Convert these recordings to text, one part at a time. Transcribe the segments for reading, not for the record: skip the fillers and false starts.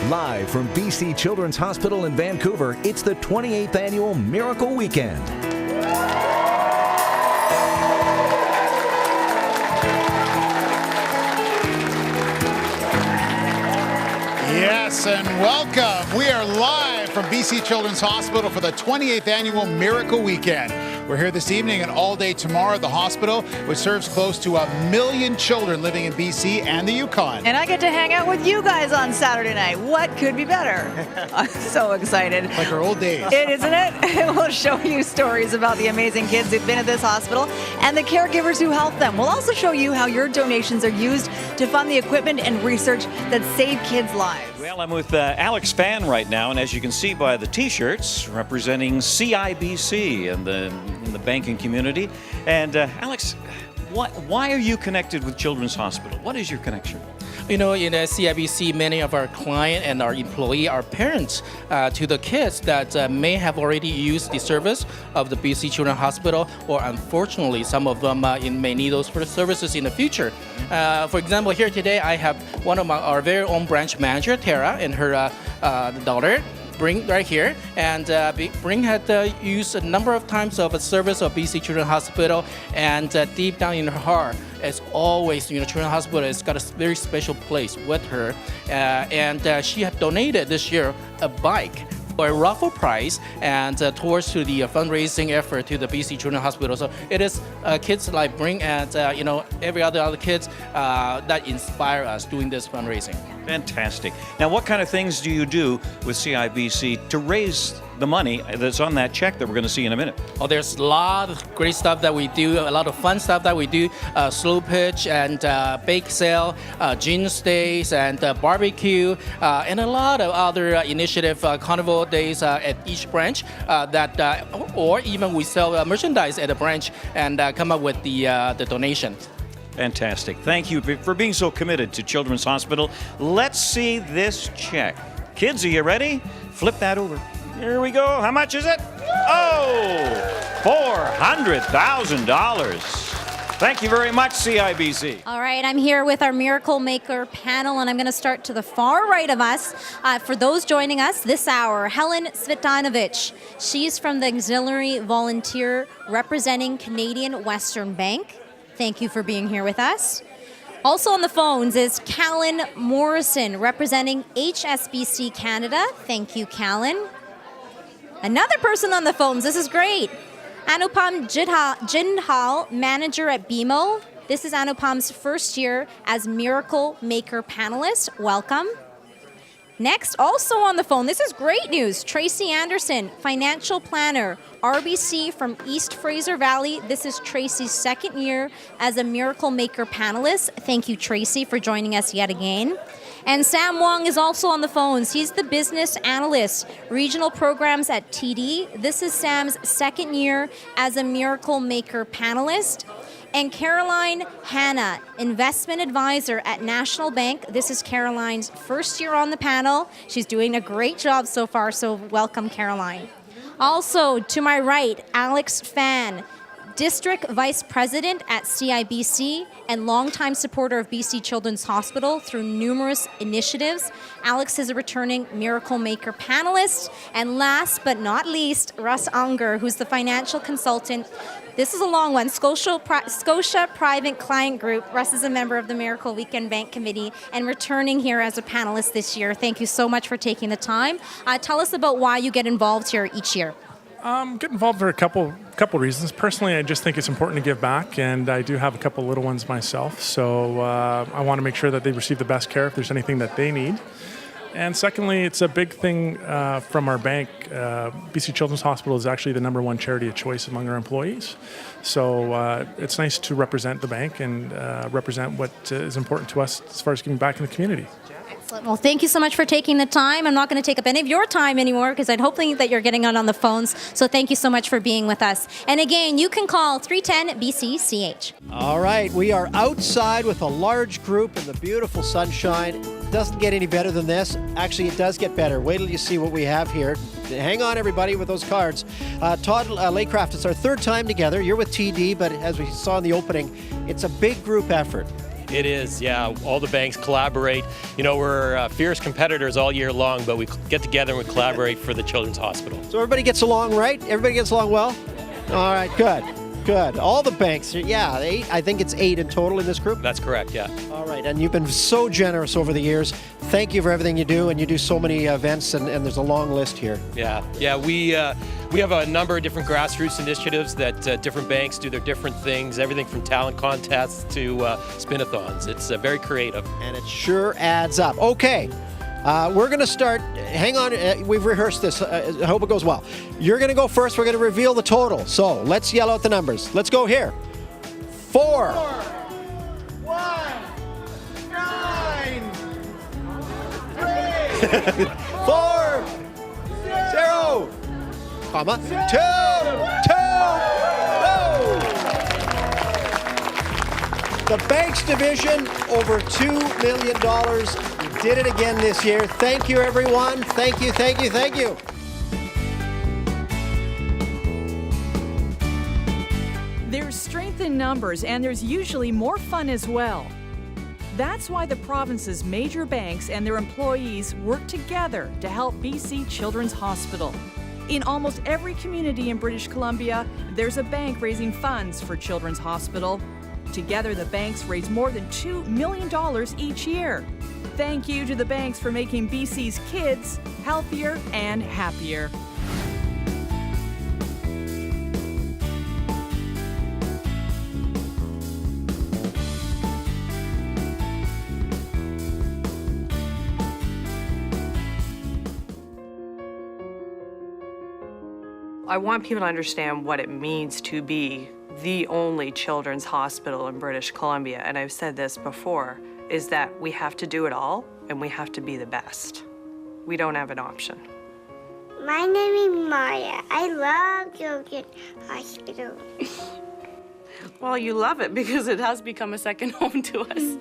Live from BC Children's Hospital in Vancouver, it's the 28th Annual Miracle Weekend. Yes, and welcome. We are live from BC Children's Hospital for the 28th Annual Miracle Weekend. We're here this evening and all day tomorrow at the hospital, which serves close to 1 million children living in BC and the Yukon. And I get to hang out with you guys on Saturday night. What could be better? I'm so excited. Like our old days. It, isn't it? We'll show you stories about the amazing kids who've been at this hospital and the caregivers who help them. We'll also show you how your donations are used to fund the equipment and research that save kids' lives. Well, I'm with Alex Fan right now, and as you can see by the T-shirts, representing CIBC in the banking community. And Alex, why are you connected with Children's Hospital? What is your connection? You know, in CIBC, many of our clients and our employees are parents to the kids that may have already used the service of the BC Children's Hospital, or unfortunately, some of them may need those services in the future. For example, here today, I have one of our very own branch manager, Tara, and her daughter. Bring right here, and Bring had used a number of times of a service of BC Children's Hospital, and deep down in her heart, as always, Children's Hospital has got a very special place with her, and she had donated this year a bike for a raffle prize and towards to the fundraising effort to the BC Children's Hospital. So it is kids like Bring and every other kids that inspire us doing this fundraising. Fantastic. Now, what kind of things do you do with CIBC to raise the money that's on that check that we're going to see in a minute? Oh, there's a lot of great stuff that we do, a lot of fun stuff that we do, slow pitch and bake sale, gin stays and barbecue, and a lot of other initiative carnival days at each branch or even we sell merchandise at a branch and come up with the donation. Fantastic. Thank you for being so committed to Children's Hospital. Let's see this check. Kids, are you ready? Flip that over. Here we go. How much is it? Oh, $400,000. Thank you very much, CIBC. All right, I'm here with our Miracle Maker panel, and I'm going to start to the far right of us. For those joining us this hour, Helen Svetanovich. She's from the Auxiliary Volunteer representing Canadian Western Bank. Thank you for being here with us. Also on the phones is Callan Morrison, representing HSBC Canada. Thank you, Callan. Another person on the phones, this is great. Anupam Jindal, manager at BMO. This is Anupam's first year as Miracle Maker panelist. Welcome. Next, also on the phone, this is great news. Tracy Anderson, financial planner, RBC from East Fraser Valley. This is Tracy's second year as a Miracle Maker panelist. Thank you, Tracy, for joining us yet again. And Sam Wong is also on the phones. He's the business analyst, regional programs at TD. This is Sam's second year as a Miracle Maker panelist. And Caroline Hanna, investment advisor at National Bank. This is Caroline's first year on the panel. She's doing a great job so far, so welcome, Caroline. Also, to my right, Alex Fan, District Vice President at CIBC and longtime supporter of BC Children's Hospital through numerous initiatives. Alex is a returning Miracle Maker panelist. And last but not least, Russ Unger, who's the financial consultant. This is a long one. Scotia Private Client Group. Russ is a member of the Miracle Weekend Bank Committee and returning here as a panelist this year. Thank you so much for taking the time. Tell us about why you get involved here each year. Get involved for a couple reasons. Personally, I just think it's important to give back, and I do have a couple little ones myself, so I want to make sure that they receive the best care if there's anything that they need. And secondly, it's a big thing from our bank. BC Children's Hospital is actually the #1 charity of choice among our employees. So it's nice to represent the bank and represent what is important to us as far as giving back in the community. Excellent. Well, thank you so much for taking the time. I'm not going to take up any of your time anymore because I'd hoping that you're getting on the phones. So thank you so much for being with us. And again, you can call 310-BC-CH. All right, we are outside with a large group in the beautiful sunshine. It doesn't get any better than this. Actually, it does get better. Wait till you see what we have here. Hang on, everybody, with those cards. Todd Laycraft, it's our third time together. You're with TD, but as we saw in the opening, it's a big group effort. It is, yeah. All the banks collaborate. You know, we're fierce competitors all year long, but we get together and we collaborate for the Children's Hospital. So everybody gets along, right? Everybody gets along well? All right, good. Good. All the banks, yeah, 8. I think it's 8 in total in this group. That's correct, yeah. All right, and you've been so generous over the years. Thank you for everything you do, and you do so many events, and there's a long list here. Yeah. We have a number of different grassroots initiatives that different banks do their different things, everything from talent contests to spin-a-thons. It's very creative. And it sure adds up. Okay. We're going to start. Hang on. We've rehearsed this. I hope it goes well. You're going to go first. We're going to reveal the total. So let's yell out the numbers. Let's go here. 4. 1, 9, 3, 4, 0, comma, 2, 2, go. The Banks Division, over $2 million. You did it again this year. Thank you, everyone. Thank you, thank you, thank you. There's strength in numbers, and there's usually more fun as well. That's why the province's major banks and their employees work together to help BC Children's Hospital. In almost every community in British Columbia, there's a bank raising funds for Children's Hospital. Together, the banks raise more than $2 million each year. Thank you to the banks for making BC's kids healthier and happier. I want people to understand what it means to be the only children's hospital in British Columbia, and I've said this before, is that we have to do it all and we have to be the best. We don't have an option. My name is Maya. I love Children's Hospital. Well, you love it because it has become a second home to us.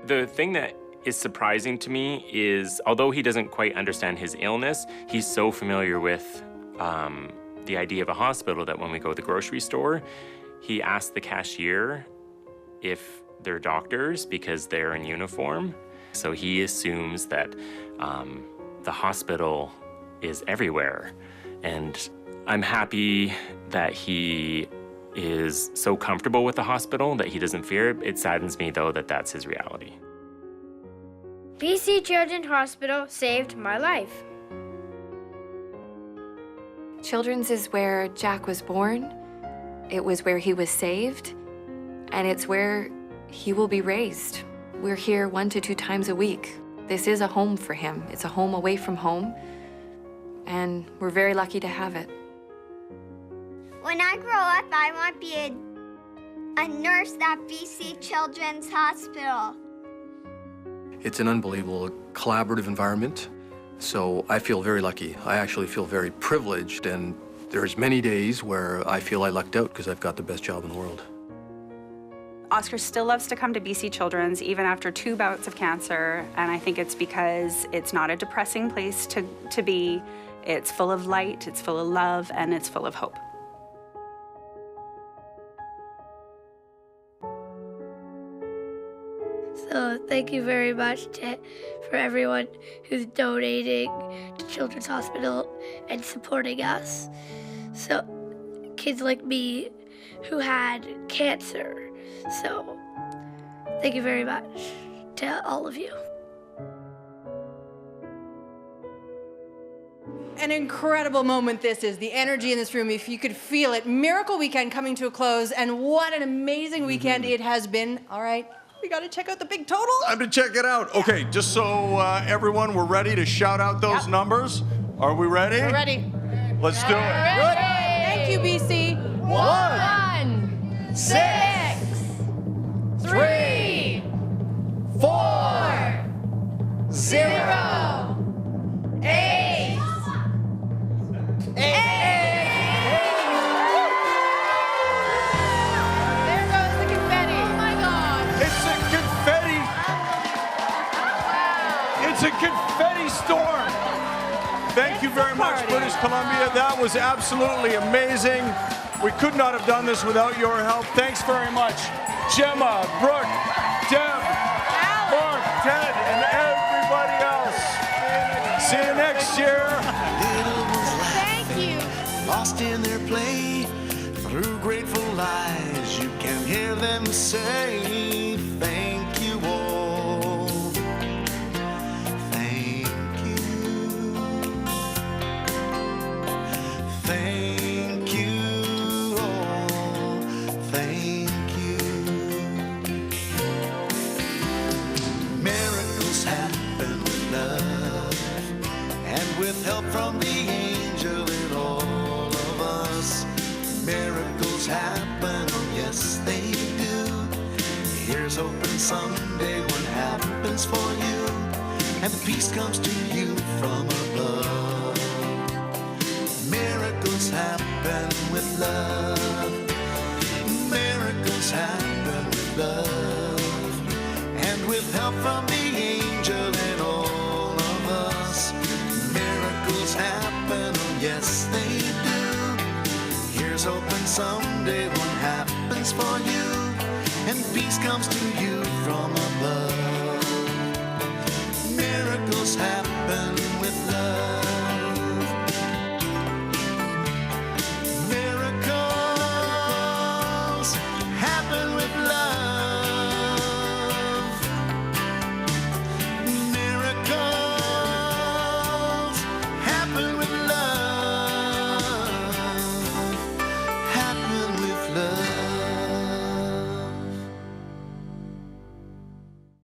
The thing that is surprising to me is, although he doesn't quite understand his illness, he's so familiar with the idea of a hospital that when we go to the grocery store, he asks the cashier if they're doctors because they're in uniform. So he assumes that the hospital is everywhere. And I'm happy that he is so comfortable with the hospital that he doesn't fear it. It saddens me, though, that that's his reality. BC Children's Hospital saved my life. Children's is where Jack was born. It was where he was saved, and it's where he will be raised. We're here 1 to 2 times a week. This is a home for him. It's a home away from home, and we're very lucky to have it. When I grow up, I want to be a nurse at BC Children's Hospital. It's an unbelievable collaborative environment, so I feel very lucky. I actually feel very privileged, and there's many days where I feel I lucked out because I've got the best job in the world. Oscar still loves to come to BC Children's even after 2 bouts of cancer, and I think it's because it's not a depressing place to be. It's full of light, it's full of love, and it's full of hope. So thank you very much for everyone who's donating to Children's Hospital and supporting us. So kids like me who had cancer. So thank you very much to all of you. An incredible moment this is. The energy in this room, if you could feel it. Miracle Weekend coming to a close, and what an amazing weekend it has been. All right, we got to check out the big total. Time to check it out. Okay, just so everyone, we're ready to shout out those numbers. Are we ready? We're ready. Let's do it. Ready. Thank you, BC. 1, 6, 3, 4, 0, 8. There goes the confetti. Oh my God. It's a confetti. Wow. It's a confetti storm. Thank you very much, British Columbia. That was absolutely amazing. We could not have done this without your help. Thanks very much, Gemma, Brooke, Deb, say thank you all. Thank you. Thank you all. Thank you. Miracles happen with love and with help from the angel in all of us. Miracles happen, oh yes they do. Here's hoping someday what happens for you, and peace comes to you from above. Miracles happen with love. Miracles happen with love, and with help from the angel in all of us. Miracles happen, oh yes they do. Here's hoping someday what happens for you, and peace comes to you